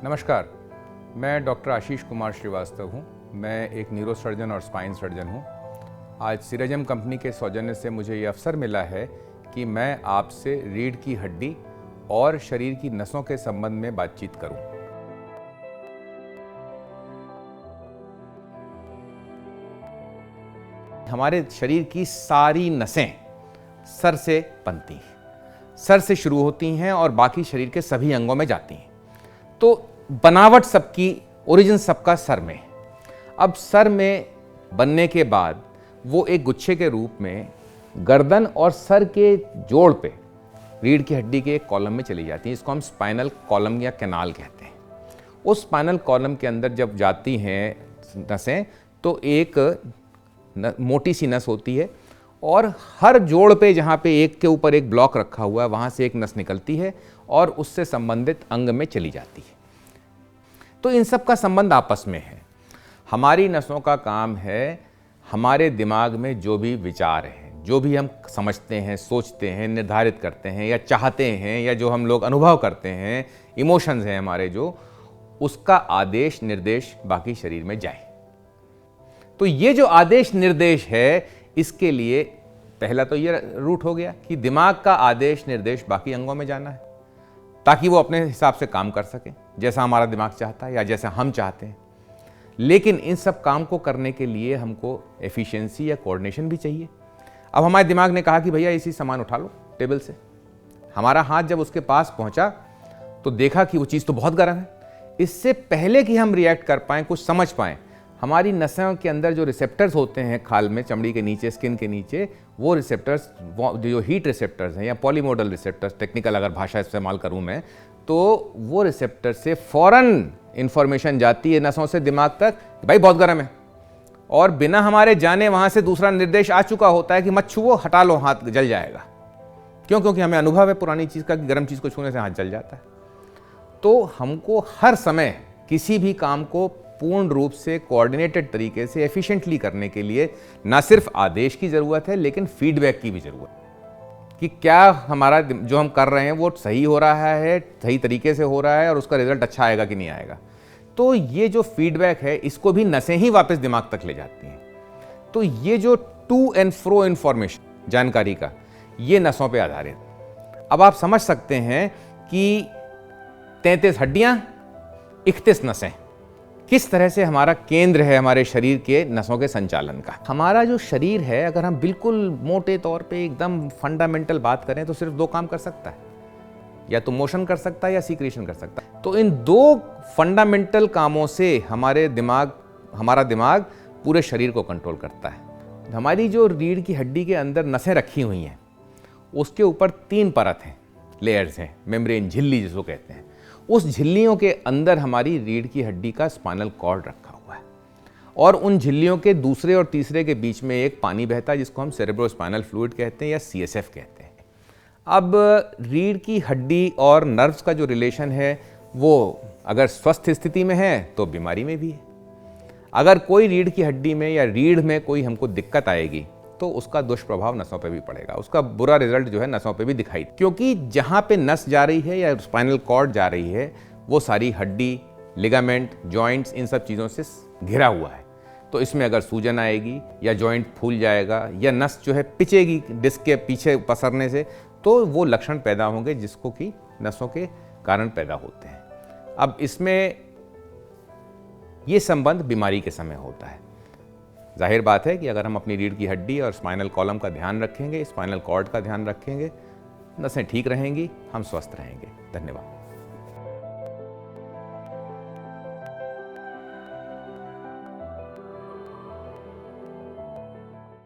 नमस्कार, मैं डॉक्टर आशीष कुमार श्रीवास्तव हूँ। मैं एक न्यूरोसर्जन और स्पाइन सर्जन हूँ। आज सिराजम कंपनी के सौजन्य से मुझे ये अवसर मिला है कि मैं आपसे रीढ़ की हड्डी और शरीर की नसों के संबंध में बातचीत करूँ। हमारे शरीर की सारी नसें सर से बनती हैं, सर से शुरू होती हैं और बाकी शरीर के सभी अंगों में जाती हैं। तो बनावट सबकी, ओरिजिन सबका सर में। अब सर में बनने के बाद वो एक गुच्छे के रूप में गर्दन और सर के जोड़ पे रीढ़ की हड्डी के एक कॉलम में चली जाती हैं। इसको हम स्पाइनल कॉलम या कैनाल कहते हैं। उस स्पाइनल कॉलम के अंदर जब जाती हैं नसें तो एक मोटी सी नस होती है और हर जोड़ पे जहाँ पे एक के ऊपर एक ब्लॉक रखा हुआ है वहाँ से एक नस निकलती है और उससे संबंधित अंग में चली जाती है। तो इन सब का संबंध आपस में है। हमारी नसों का काम है हमारे दिमाग में जो भी विचार हैं, जो भी हम समझते हैं, सोचते हैं, निर्धारित करते हैं या चाहते हैं या जो हम लोग अनुभव करते हैं, इमोशंस हैं हमारे जो, उसका आदेश निर्देश बाकी शरीर में जाए। तो ये जो आदेश निर्देश है, इसके लिए पहला तो ये रूट हो गया कि दिमाग का आदेश निर्देश बाकी अंगों में जाना है ताकि वो अपने हिसाब से काम कर सके जैसा हमारा दिमाग चाहता है या जैसा हम चाहते हैं। लेकिन इन सब काम को करने के लिए हमको एफिशिएंसी या कोऑर्डिनेशन भी चाहिए। अब हमारे दिमाग ने कहा कि भैया इसी सामान उठा लो टेबल से। हमारा हाथ जब उसके पास पहुंचा तो देखा कि वो चीज़ तो बहुत गर्म है। इससे पहले कि हम रिएक्ट कर पाएँ, कुछ समझ पाएँ, हमारी नसों के अंदर जो रिसेप्टर्स होते हैं खाल में, चमड़ी के नीचे, स्किन के नीचे, वो रिसेप्टर्स, जो हीट रिसेप्टर्स हैं या पॉलीमोडल रिसेप्टर्स, टेक्निकल अगर भाषा इस्तेमाल करूं मैं, तो वो रिसेप्टर से फौरन इंफॉर्मेशन जाती है नसों से दिमाग तक, भाई बहुत गर्म है। और बिना हमारे जाने वहाँ से दूसरा निर्देश आ चुका होता है कि मत छुओ, हटा लो, हाथ जल जाएगा। क्यों? क्योंकि हमें अनुभव है पुरानी चीज़ का कि गर्म चीज़ को छूने से हाथ जल जाता है। तो हमको हर समय किसी भी काम को पूर्ण रूप से कोऑर्डिनेटेड तरीके से एफिशिएंटली करने के लिए ना सिर्फ आदेश की ज़रूरत है लेकिन फीडबैक की भी ज़रूरत है कि क्या हमारा जो हम कर रहे हैं वो सही हो रहा है, सही तरीके से हो रहा है और उसका रिजल्ट अच्छा आएगा कि नहीं आएगा। तो ये जो फीडबैक है इसको भी नसें ही वापस दिमाग तक ले जाती हैं। तो ये जो टू एंड फ्रो इन्फॉर्मेशन जानकारी का, ये नसों पर आधारित। अब आप समझ सकते हैं कि 33 हड्डियाँ, 31 नसें, किस तरह से हमारा केंद्र है हमारे शरीर के नसों के संचालन का। हमारा जो शरीर है, अगर हम बिल्कुल मोटे तौर पे एकदम फंडामेंटल बात करें तो सिर्फ 2 काम कर सकता है, या तो मोशन कर सकता है या सीक्रेशन कर सकता है। तो इन 2 फंडामेंटल कामों से हमारा दिमाग पूरे शरीर को कंट्रोल करता है। हमारी जो रीढ़ की हड्डी के अंदर नसें रखी हुई हैं उसके ऊपर 3 परत हैं, लेयर्स हैं, मेम्ब्रेन, झिल्ली जिसको कहते हैं। उस झिल्लियों के अंदर हमारी रीढ़ की हड्डी का स्पाइनल कॉर्ड रखा हुआ है और उन झिल्लियों के दूसरे और तीसरे के बीच में एक पानी बहता है जिसको हम सेरेब्रोस्पाइनल फ्लूइड कहते हैं या CSF कहते हैं। अब रीढ़ की हड्डी और नर्व्स का जो रिलेशन है वो अगर स्वस्थ स्थिति में है तो बीमारी में भी है। अगर कोई रीढ़ की हड्डी में या रीढ़ में कोई हमको दिक्कत आएगी तो उसका दुष्प्रभाव नसों पे भी पड़ेगा, उसका बुरा रिजल्ट जो है नसों पे भी दिखाई, क्योंकि जहाँ पे नस जा रही है या स्पाइनल कॉर्ड जा रही है वो सारी हड्डी, लिगामेंट, जॉइंट्स, इन सब चीज़ों से घिरा हुआ है। तो इसमें अगर सूजन आएगी या जॉइंट फूल जाएगा या नस जो है पिचेगी डिस्क के पीछे पसरने से, तो वो लक्षण पैदा होंगे जिसको कि नसों के कारण पैदा होते हैं। अब इसमें ये संबंध बीमारी के समय होता है। जाहिर बात है कि अगर हम अपनी रीढ़ की हड्डी और स्पाइनल कॉलम का ध्यान रखेंगे, स्पाइनल कॉर्ड का ध्यान रखेंगे, नसें ठीक रहेंगी, हम स्वस्थ रहेंगे। धन्यवाद।